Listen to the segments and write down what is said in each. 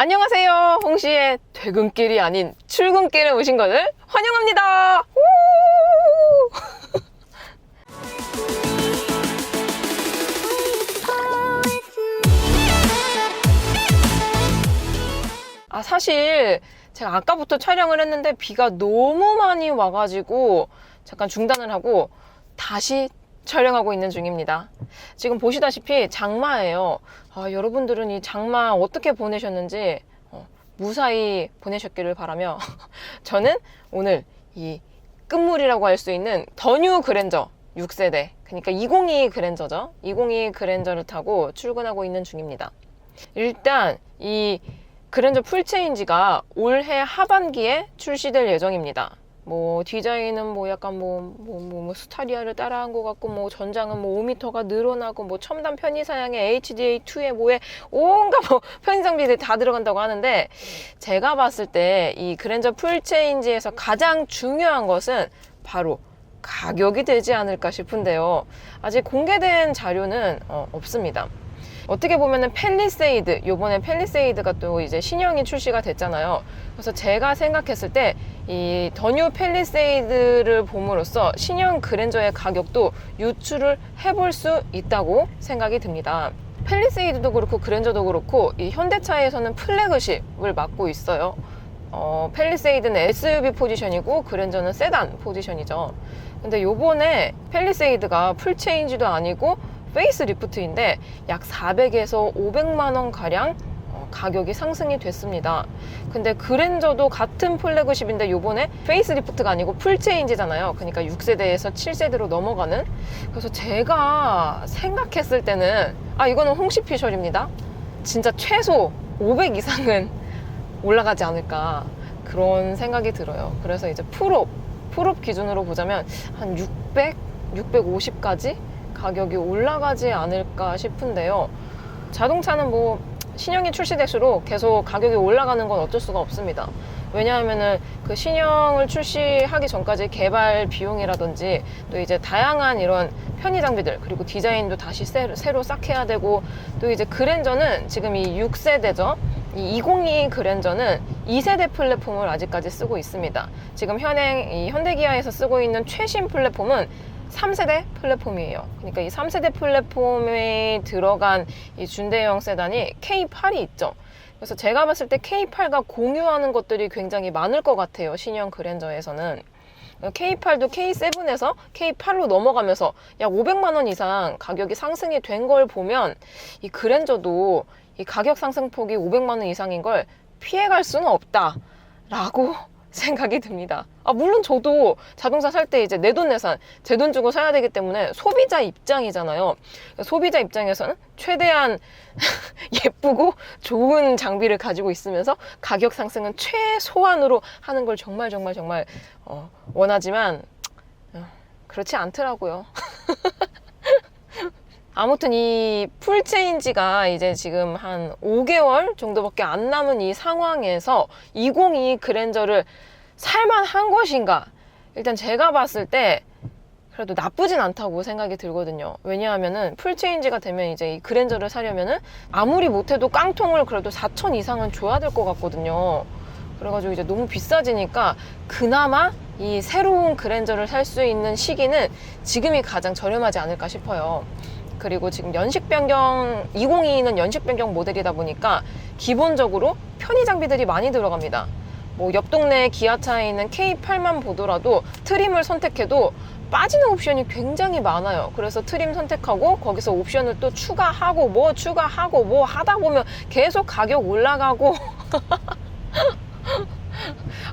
안녕하세요. 홍시의 퇴근길이 아닌 출근길에 오신 것을 환영합니다. 사실 제가 아까부터 촬영을 했는데 비가 너무 많이 와가지고 잠깐 중단을 하고 다시 촬영하고 있는 중입니다. 지금 보시다시피 장마예요. 여러분들은 이 장마 어떻게 보내셨는지 무사히 보내셨기를 바라며 저는 오늘 이 끝물이라고 할 수 있는 더 뉴 그랜저 6세대, 그러니까 202 그랜저죠. 202 그랜저를 타고 출근하고 있는 중입니다. 일단 이 그랜저 풀체인지가 올해 하반기에 출시될 예정입니다. 디자인은 약간 스타리아를 따라한 것 같고, 전장은 5m가 늘어나고, 첨단 편의사양에 HDA2에 온갖 편의 장비들이 다 들어간다고 하는데, 제가 봤을 때 이 그랜저 풀체인지에서 가장 중요한 것은 바로 가격이 되지 않을까 싶은데요. 아직 공개된 자료는 없습니다. 어떻게 보면은 팰리세이드, 요번에 팰리세이드가 또 이제 신형이 출시가 됐잖아요. 그래서 제가 생각했을 때 이 더 뉴 팰리세이드를 봄으로써 신형 그랜저의 가격도 유출을 해볼 수 있다고 생각이 듭니다. 팰리세이드도 그렇고 그랜저도 그렇고 이 현대차에서는 플래그십을 맡고 있어요. 팰리세이드는 SUV 포지션이고 그랜저는 세단 포지션이죠. 근데 요번에 팰리세이드가 풀체인지도 아니고 페이스 리프트인데 약 400에서 500만 원 가량 가격이 상승이 됐습니다. 근데 그랜저도 같은 플래그십인데 요번에 페이스 리프트가 아니고 풀체인지잖아요. 그러니까 6세대에서 7세대로 넘어가는. 그래서 제가 생각했을 때는 이거는 홍시피셜입니다. 진짜 최소 500 이상은 올라가지 않을까 그런 생각이 들어요. 그래서 이제 풀업 기준으로 보자면 한 600, 650까지 가격이 올라가지 않을까 싶은데요. 자동차는 신형이 출시될수록 계속 가격이 올라가는 건 어쩔 수가 없습니다. 왜냐하면은 그 신형을 출시하기 전까지 개발 비용이라든지 또 이제 다양한 이런 편의 장비들, 그리고 디자인도 다시 새로 싹 해야 되고, 또 이제 그랜저는 지금 이 6세대죠. 이 202 그랜저는 2세대 플랫폼을 아직까지 쓰고 있습니다. 지금 이 현대기아에서 쓰고 있는 최신 플랫폼은 3세대 플랫폼이에요. 그러니까 이 3세대 플랫폼에 들어간 이 준대형 세단이 K8이 있죠. 그래서 제가 봤을 때 K8과 공유하는 것들이 굉장히 많을 것 같아요. 신형 그랜저에서는. K8도 K7에서 K8로 넘어가면서 약 500만 원 이상 가격이 상승이 된 걸 보면 이 그랜저도 이 가격 상승폭이 500만 원 이상인 걸 피해갈 수는 없다라고 생각이 듭니다. 물론 저도 자동차 살 때 이제 내돈내산, 제 돈 주고 사야 되기 때문에 소비자 입장이잖아요. 소비자 입장에서는 최대한 예쁘고 좋은 장비를 가지고 있으면서 가격 상승은 최소한으로 하는 걸 정말 원하지만 그렇지 않더라고요. 아무튼 이 풀체인지가 이제 지금 한 5개월 정도밖에 안 남은 이 상황에서 202 그랜저를 살만한 것인가? 일단 제가 봤을 때 그래도 나쁘진 않다고 생각이 들거든요. 왜냐하면은 풀체인지가 되면 이제 이 그랜저를 사려면은 아무리 못해도 깡통을 그래도 4천 이상은 줘야 될 것 같거든요. 그래가지고 이제 너무 비싸지니까 그나마 이 새로운 그랜저를 살 수 있는 시기는 지금이 가장 저렴하지 않을까 싶어요. 그리고 지금 연식 변경, 202는 연식 변경 모델이다 보니까 기본적으로 편의 장비들이 많이 들어갑니다. 옆 동네 기아차에 있는 K8만 보더라도 트림을 선택해도 빠지는 옵션이 굉장히 많아요. 그래서 트림 선택하고 거기서 옵션을 또 추가하고 하다 보면 계속 가격 올라가고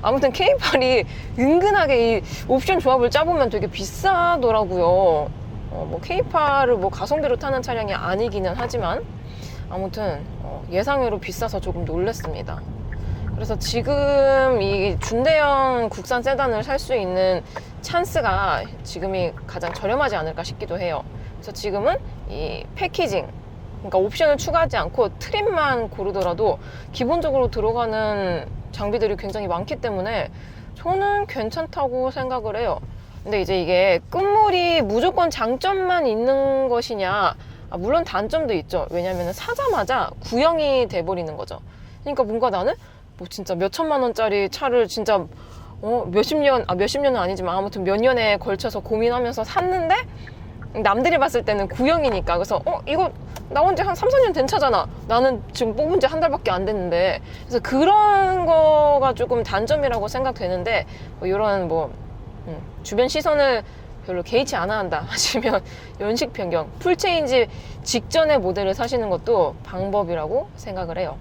아무튼 K8이 은근하게 이 옵션 조합을 짜보면 되게 비싸더라고요. K8을 가성비로 타는 차량이 아니기는 하지만 아무튼 예상외로 비싸서 조금 놀랐습니다. 그래서 지금 이 준대형 국산 세단을 살 수 있는 찬스가 지금이 가장 저렴하지 않을까 싶기도 해요. 그래서 지금은 이 패키징, 그러니까 옵션을 추가하지 않고 트림만 고르더라도 기본적으로 들어가는 장비들이 굉장히 많기 때문에 저는 괜찮다고 생각을 해요. 근데 이제 이게 끝물이 무조건 장점만 있는 것이냐, 물론 단점도 있죠. 왜냐하면 사자마자 구형이 돼버리는 거죠. 그러니까 뭔가 나는 뭐 진짜 몇 천만 원짜리 차를 진짜 몇십 년은 아니지만 아무튼 몇 년에 걸쳐서 고민하면서 샀는데 남들이 봤을 때는 구형이니까 그래서 이거 나온 지 한 3, 4년 된 차잖아. 나는 지금 뽑은 지 한 달밖에 안 됐는데. 그래서 그런 거가 조금 단점이라고 생각되는데 뭐 이런 주변 시선을 별로 개의치 않아 한다 하시면 연식 변경, 풀체인지 직전의 모델을 사시는 것도 방법이라고 생각을 해요.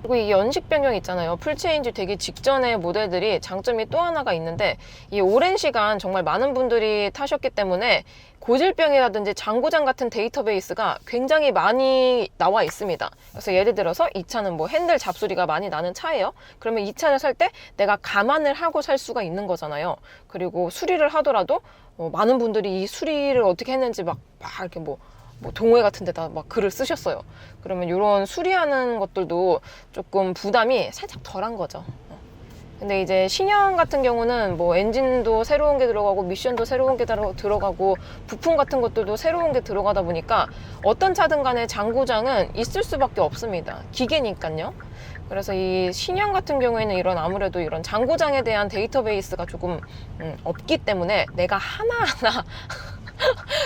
그리고 이 연식 변경 있잖아요. 풀체인지 되기 직전의 모델들이 장점이 또 하나가 있는데 이 오랜 시간 정말 많은 분들이 타셨기 때문에 고질병이라든지 장고장 같은 데이터베이스가 굉장히 많이 나와 있습니다. 그래서 예를 들어서 이 차는 뭐 핸들 잡소리가 많이 나는 차예요. 그러면 이 차를 살 때 내가 감안을 하고 살 수가 있는 거잖아요. 그리고 수리를 하더라도 많은 분들이 이 수리를 어떻게 했는지 막 이렇게 뭐 동호회 같은 데다 막 글을 쓰셨어요. 그러면 이런 수리하는 것들도 조금 부담이 살짝 덜한 거죠. 근데 이제 신형 같은 경우는 뭐 엔진도 새로운 게 들어가고 미션도 새로운 게 들어가고 부품 같은 것들도 새로운 게 들어가다 보니까 어떤 차든 간에 장고장은 있을 수밖에 없습니다. 기계니까요. 그래서 이 신형 같은 경우에는 아무래도 이런 장고장에 대한 데이터베이스가 조금 없기 때문에 내가 하나하나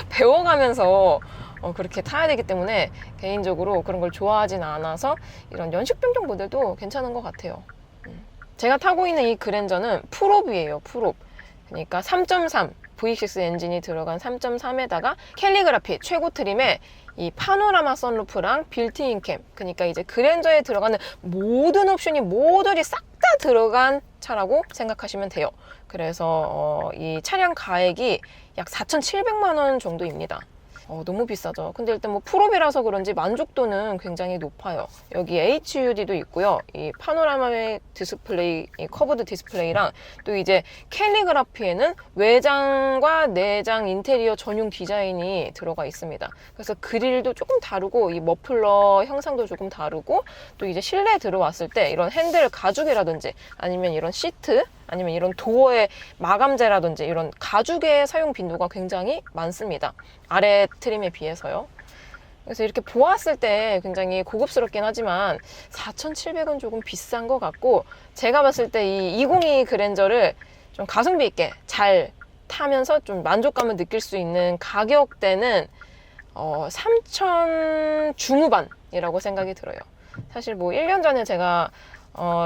배워가면서 그렇게 타야 되기 때문에 개인적으로 그런 걸 좋아하진 않아서 이런 연식 변경 모델도 괜찮은 것 같아요. 제가 타고 있는 이 그랜저는 풀옵이에요. 풀옵. 그러니까 3.3 V6 엔진이 들어간 3.3에다가 캘리그라피 최고 트림에 이 파노라마 선루프랑 빌트인 캠, 그러니까 이제 그랜저에 들어가는 모든 옵션이 모듈이 싹 다 들어간 차라고 생각하시면 돼요. 그래서 이 차량 가액이 약 4,700만 원 정도입니다. 너무 비싸죠. 근데 일단 뭐 풀옵이라서 그런지 만족도는 굉장히 높아요. 여기 HUD도 있고요. 이 파노라마 디스플레이, 이 커브드 디스플레이랑 또 이제 캘리그라피에는 외장과 내장 인테리어 전용 디자인이 들어가 있습니다. 그래서 그릴도 조금 다르고 이 머플러 형상도 조금 다르고 또 이제 실내에 들어왔을 때 이런 핸들 가죽이라든지 아니면 이런 시트 아니면 이런 도어의 마감재라든지 이런 가죽의 사용 빈도가 굉장히 많습니다. 아래 트림에 비해서요. 그래서 이렇게 보았을 때 굉장히 고급스럽긴 하지만 4,700원 조금 비싼 것 같고, 제가 봤을 때 이 202 그랜저를 좀 가성비 있게 잘 타면서 좀 만족감을 느낄 수 있는 가격대는 3,000 중후반이라고 생각이 들어요. 사실 뭐 1년 전에 제가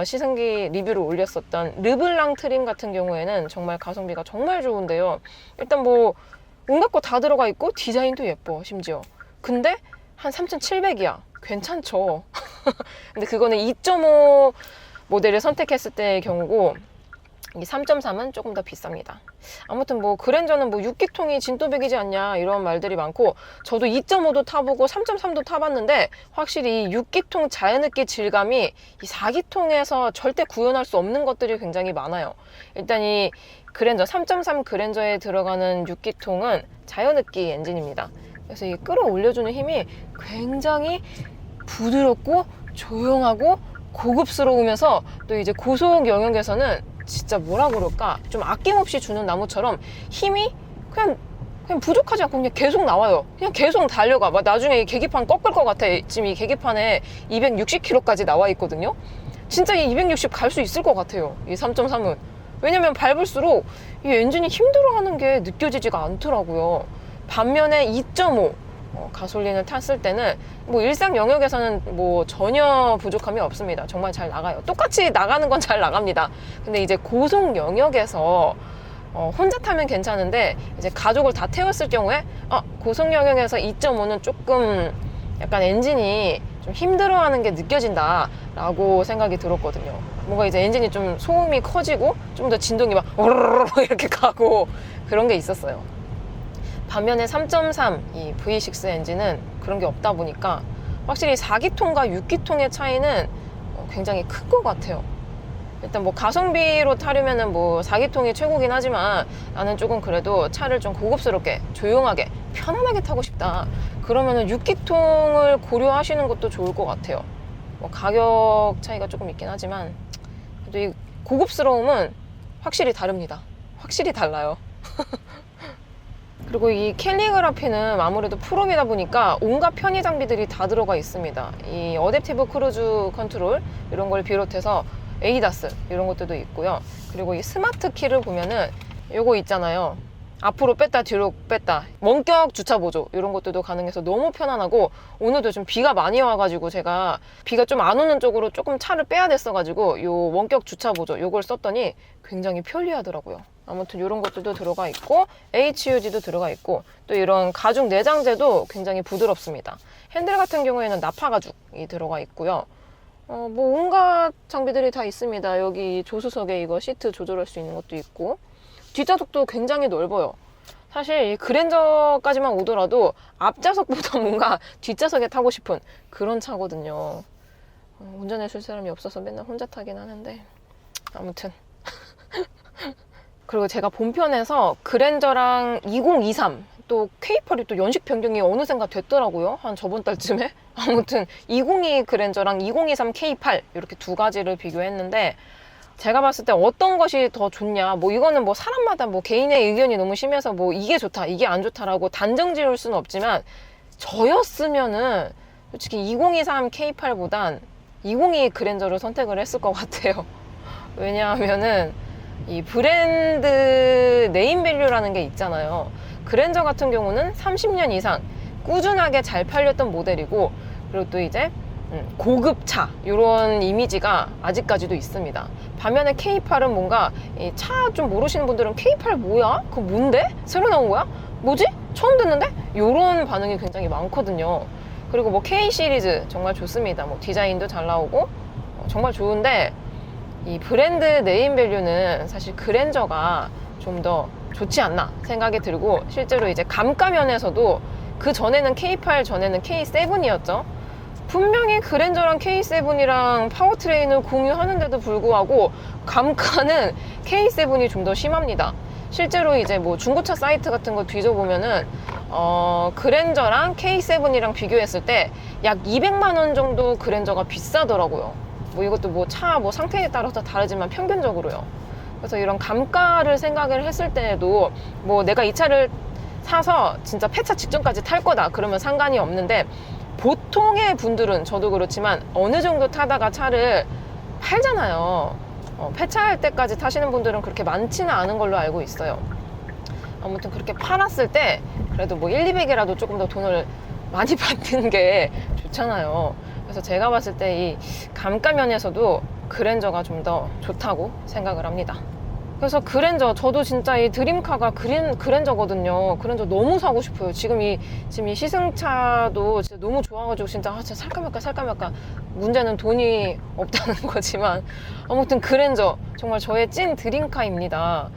시승기 리뷰를 올렸었던 르블랑 트림 같은 경우에는 정말 가성비가 정말 좋은데요. 일단 뭐 온갖 거 다 들어가 있고 디자인도 예뻐 심지어. 근데 한 3,700이야. 괜찮죠. 근데 그거는 2.5 모델을 선택했을 때의 경우고 이 3.3은 조금 더 비쌉니다. 아무튼 뭐 그랜저는 뭐 6기통이 진또백이지 않냐 이런 말들이 많고, 저도 2.5도 타보고 3.3도 타봤는데 확실히 이 6기통 자연흡기 질감이 이 4기통에서 절대 구현할 수 없는 것들이 굉장히 많아요. 일단 이 그랜저 3.3 그랜저에 들어가는 6기통은 자연흡기 엔진입니다. 그래서 이 끌어올려주는 힘이 굉장히 부드럽고 조용하고 고급스러우면서 또 이제 고속 영역에서는 진짜 뭐라 그럴까, 좀 아낌없이 주는 나무처럼 힘이 그냥 부족하지 않고 그냥 계속 나와요. 그냥 계속 달려가. 막 나중에 이 계기판 꺾을 것 같아. 지금 이 계기판에 260km까지 나와 있거든요. 진짜 이 260 갈 수 있을 것 같아요, 이 3.3은. 왜냐면 밟을수록 이 엔진이 힘들어하는 게 느껴지지가 않더라고요. 반면에 2.5 가솔린을 탔을 때는 뭐 일상 영역에서는 뭐 전혀 부족함이 없습니다. 정말 잘 나가요. 똑같이 나가는 건 잘 나갑니다. 근데 이제 고속 영역에서 혼자 타면 괜찮은데 이제 가족을 다 태웠을 경우에 고속 영역에서 2.5는 조금 약간 엔진이 좀 힘들어하는 게 느껴진다 라고 생각이 들었거든요. 뭔가 이제 엔진이 좀 소음이 커지고 좀 더 진동이 막 오르르르 이렇게 가고 그런 게 있었어요. 반면에 3.3 이 V6 엔진은 그런 게 없다 보니까 확실히 4기통과 6기통의 차이는 굉장히 큰 것 같아요. 일단 뭐 가성비로 타려면은 뭐 4기통이 최고긴 하지만 나는 조금 그래도 차를 좀 고급스럽게 조용하게 편안하게 타고 싶다, 그러면은 6기통을 고려하시는 것도 좋을 것 같아요. 뭐 가격 차이가 조금 있긴 하지만 그래도 이 고급스러움은 확실히 다릅니다. 확실히 달라요. 그리고 이 캘리그라피는 아무래도 프롬이다 보니까 온갖 편의 장비들이 다 들어가 있습니다. 이 어댑티브 크루즈 컨트롤 이런 걸 비롯해서 에이다스 이런 것들도 있고요. 그리고 이 스마트 키를 보면은 요거 있잖아요. 앞으로 뺐다 뒤로 뺐다 원격 주차 보조 이런 것들도 가능해서 너무 편안하고, 오늘도 좀 비가 많이 와가지고 제가 비가 좀 안 오는 쪽으로 조금 차를 빼야 됐어가지고 요 원격 주차 보조 요걸 썼더니 굉장히 편리하더라고요. 아무튼 이런 것들도 들어가 있고 HUD도 들어가 있고, 또 이런 가죽 내장재도 굉장히 부드럽습니다. 핸들 같은 경우에는 나파 가죽이 들어가 있고요. 뭐 온갖 장비들이 다 있습니다. 여기 조수석에 이거 시트 조절할 수 있는 것도 있고, 뒷좌석도 굉장히 넓어요. 사실 이 그랜저까지만 오더라도 앞좌석보다 뭔가 뒷좌석에 타고 싶은 그런 차거든요. 운전해 줄 사람이 없어서 맨날 혼자 타긴 하는데 아무튼 그리고 제가 본편에서 그랜저랑 2023 또 K8이 또 연식 변경이 어느샌가 됐더라고요. 한 저번 달쯤에. 아무튼 2022 그랜저랑 2023 K8 이렇게 두 가지를 비교했는데, 제가 봤을 때 어떤 것이 더 좋냐, 뭐 이거는 뭐 사람마다 뭐 개인의 의견이 너무 심해서 뭐 이게 좋다 이게 안 좋다라고 단정 지을 수는 없지만, 저였으면은 솔직히 2023 K8보단 2022 그랜저를 선택을 했을 것 같아요. 왜냐하면은 이 브랜드 네임밸류라는 게 있잖아요. 그랜저 같은 경우는 30년 이상 꾸준하게 잘 팔렸던 모델이고, 그리고 또 이제 고급차 이런 이미지가 아직까지도 있습니다. 반면에 K8은 뭔가 차 좀 모르시는 분들은 K8 뭐야? 그거 뭔데? 새로 나온 거야? 뭐지? 처음 듣는데? 이런 반응이 굉장히 많거든요. 그리고 뭐 K 시리즈 정말 좋습니다. 뭐 디자인도 잘 나오고 정말 좋은데, 이 브랜드 네임밸류는 사실 그랜저가 좀 더 좋지 않나 생각이 들고, 실제로 이제 감가면에서도 그 전에는 K8 전에는 K7이었죠. 분명히 그랜저랑 K7이랑 파워트레인을 공유하는데도 불구하고 감가는 K7이 좀 더 심합니다. 실제로 이제 뭐 중고차 사이트 같은 거 뒤져보면은 그랜저랑 K7이랑 비교했을 때 약 200만 원 정도 그랜저가 비싸더라고요. 뭐 이것도 뭐 차 뭐 상태에 따라서 다르지만 평균적으로요. 그래서 이런 감가를 생각을 했을 때에도 뭐 내가 이 차를 사서 진짜 폐차 직전까지 탈 거다 그러면 상관이 없는데, 보통의 분들은 저도 그렇지만 어느 정도 타다가 차를 팔잖아요. 폐차할 때까지 타시는 분들은 그렇게 많지는 않은 걸로 알고 있어요. 아무튼 그렇게 팔았을 때 그래도 뭐 1, 200이라도 조금 더 돈을 많이 받는 게 좋잖아요. 그래서 제가 봤을 때 이 감가면에서도 그랜저가 좀 더 좋다고 생각을 합니다. 그래서 그랜저, 저도 진짜 이 드림카가 그랜저거든요. 그랜저 너무 사고 싶어요. 지금 이 시승차도 진짜 너무 좋아가지고 진짜 살까 말까. 문제는 돈이 없다는 거지만, 아무튼 그랜저 정말 저의 찐 드림카입니다.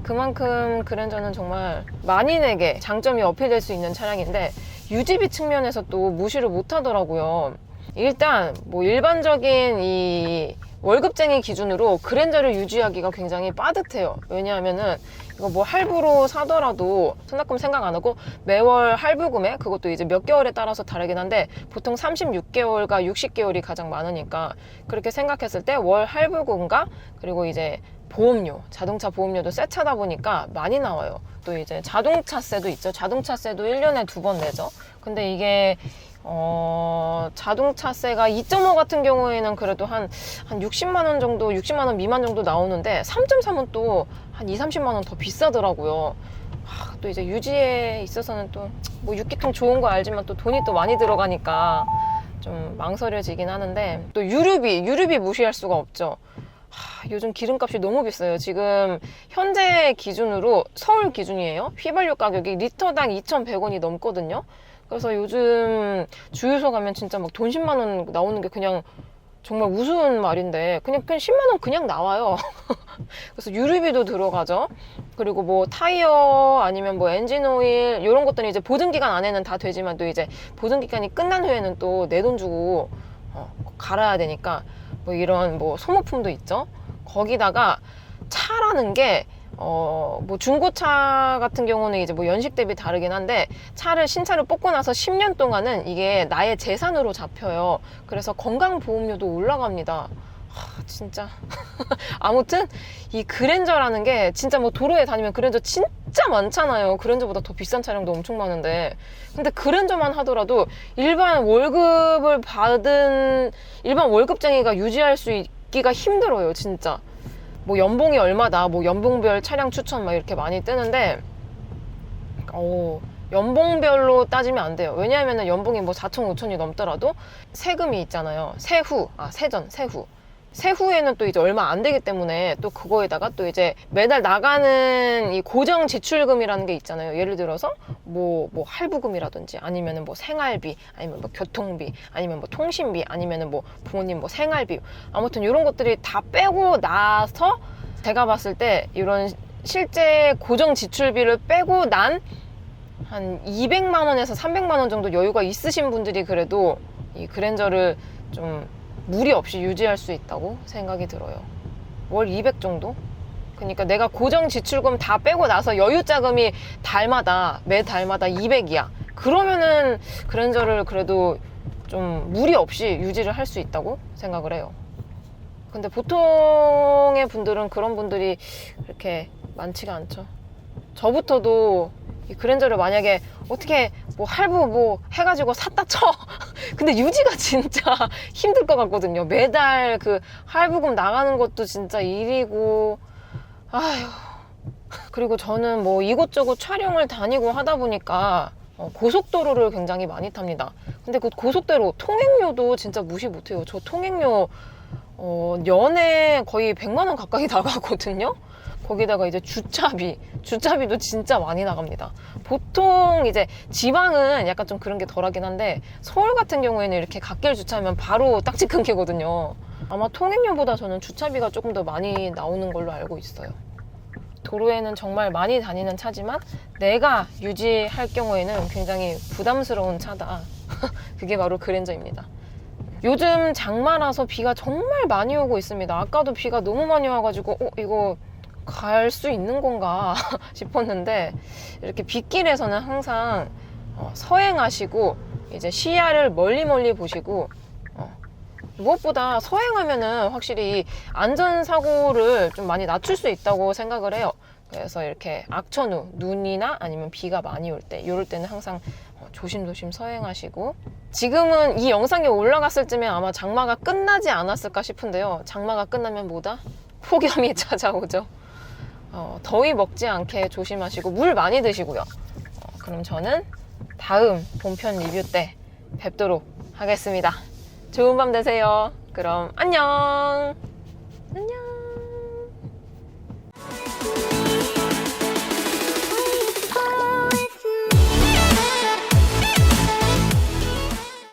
그만큼 그랜저는 정말 만인에게 장점이 어필될 수 있는 차량인데, 유지비 측면에서 또 무시를 못 하더라고요. 일단 뭐 일반적인 이 월급쟁이 기준으로 그랜저를 유지하기가 굉장히 빠듯해요. 왜냐하면은 이거 뭐 할부로 사더라도 선납금 생각 안 하고 매월 할부 금액, 그것도 이제 몇 개월에 따라서 다르긴 한데 보통 36개월과 60개월이 가장 많으니까, 그렇게 생각했을 때 월 할부금과 그리고 이제 보험료, 자동차 보험료도 새 차다 보니까 많이 나와요. 또 이제 자동차세도 있죠. 자동차세도 1년에 2번 내죠. 근데 이게 자동차세가 2.5 같은 경우에는 그래도 한 60만 원 정도, 60만 원 미만 정도 나오는데 3.3은 또 한 2, 30만 원 더 비싸더라고요. 또 이제 유지에 있어서는 또 뭐 6기통 좋은 거 알지만 또 돈이 또 많이 들어가니까 좀 망설여지긴 하는데, 또 유류비 무시할 수가 없죠. 요즘 기름값이 너무 비싸요. 지금 현재 기준으로, 서울 기준이에요. 휘발유 가격이 리터당 2,100원이 넘거든요. 그래서 요즘 주유소 가면 진짜 막 돈 10만 원 나오는 게 그냥 정말 우스운 말인데, 그냥 10만 원 그냥 나와요. 그래서 유류비도 들어가죠. 그리고 뭐 타이어 아니면 뭐 엔진 오일 이런 것들은 이제 보증 기간 안에는 다 되지만, 또 이제 보증 기간이 끝난 후에는 또 내 돈 주고 갈아야 되니까 뭐 이런 뭐 소모품도 있죠. 거기다가 차라는 게 뭐 중고차 같은 경우는 이제 뭐 연식 대비 다르긴 한데, 신차를 뽑고 나서 10년 동안은 이게 나의 재산으로 잡혀요. 그래서 건강보험료도 올라갑니다. 진짜 아무튼 이 그랜저라는 게 진짜 뭐 도로에 다니면 그랜저 진짜 많잖아요. 그랜저보다 더 비싼 차량도 엄청 많은데, 근데 그랜저만 하더라도 일반 월급을 받은 일반 월급쟁이가 유지할 수 있기가 힘들어요. 진짜 뭐 연봉이 얼마다, 뭐 연봉별 차량 추천 막 이렇게 많이 뜨는데 연봉별로 따지면 안 돼요. 왜냐하면 연봉이 뭐 4천, 5천이 넘더라도 세금이 있잖아요. 세후에는 또 이제 얼마 안 되기 때문에 또 그거에다가 또 이제 매달 나가는 이 고정 지출금이라는 게 있잖아요. 예를 들어서 뭐 할부금이라든지 아니면은 뭐 생활비, 아니면 뭐 교통비, 아니면 뭐 통신비, 아니면은 뭐 부모님 뭐 생활비, 아무튼 이런 것들이 다 빼고 나서 제가 봤을 때 이런 실제 고정 지출비를 빼고 난 한 200만 원에서 300만 원 정도 여유가 있으신 분들이 그래도 이 그랜저를 좀 무리 없이 유지할 수 있다고 생각이 들어요. 월 200 정도? 그러니까 내가 고정 지출금 다 빼고 나서 여유 자금이 매 달마다 200이야. 그러면은 그랜저를 그래도 좀 무리 없이 유지를 할 수 있다고 생각을 해요. 근데 보통의 분들은 그런 분들이 그렇게 많지가 않죠. 저부터도 이 그랜저를 만약에 어떻게 뭐 할부 뭐 해가지고 샀다 쳐. 근데 유지가 진짜 힘들 것 같거든요. 매달 그 할부금 나가는 것도 진짜 일이고, 아휴. 그리고 저는 뭐 이곳저곳 촬영을 다니고 하다 보니까 고속도로를 굉장히 많이 탑니다. 근데 그 고속도로 통행료도 진짜 무시 못해요. 저 통행료 연에 거의 100만 원 가까이 나가거든요. 거기다가 이제 주차비도 진짜 많이 나갑니다. 보통 이제 지방은 약간 좀 그런 게 덜하긴 한데, 서울 같은 경우에는 이렇게 갓길 주차하면 바로 딱지 끊기거든요. 아마 통행료보다 저는 주차비가 조금 더 많이 나오는 걸로 알고 있어요. 도로에는 정말 많이 다니는 차지만 내가 유지할 경우에는 굉장히 부담스러운 차다. 그게 바로 그랜저입니다. 요즘 장마라서 비가 정말 많이 오고 있습니다. 아까도 비가 너무 많이 와가지고 이거 갈 수 있는 건가 싶었는데, 이렇게 빗길에서는 항상 서행하시고 이제 시야를 멀리 보시고, 무엇보다 서행하면은 확실히 안전사고를 좀 많이 낮출 수 있다고 생각을 해요. 그래서 이렇게 악천후, 눈이나 아니면 비가 많이 올 때, 이럴 때는 항상 조심조심 서행하시고, 지금은 이 영상이 올라갔을 쯤에 아마 장마가 끝나지 않았을까 싶은데요. 장마가 끝나면 뭐다? 폭염이 찾아오죠. 더위 먹지 않게 조심하시고 물 많이 드시고요. 그럼 저는 다음 본편 리뷰 때 뵙도록 하겠습니다. 좋은 밤 되세요. 그럼 안녕.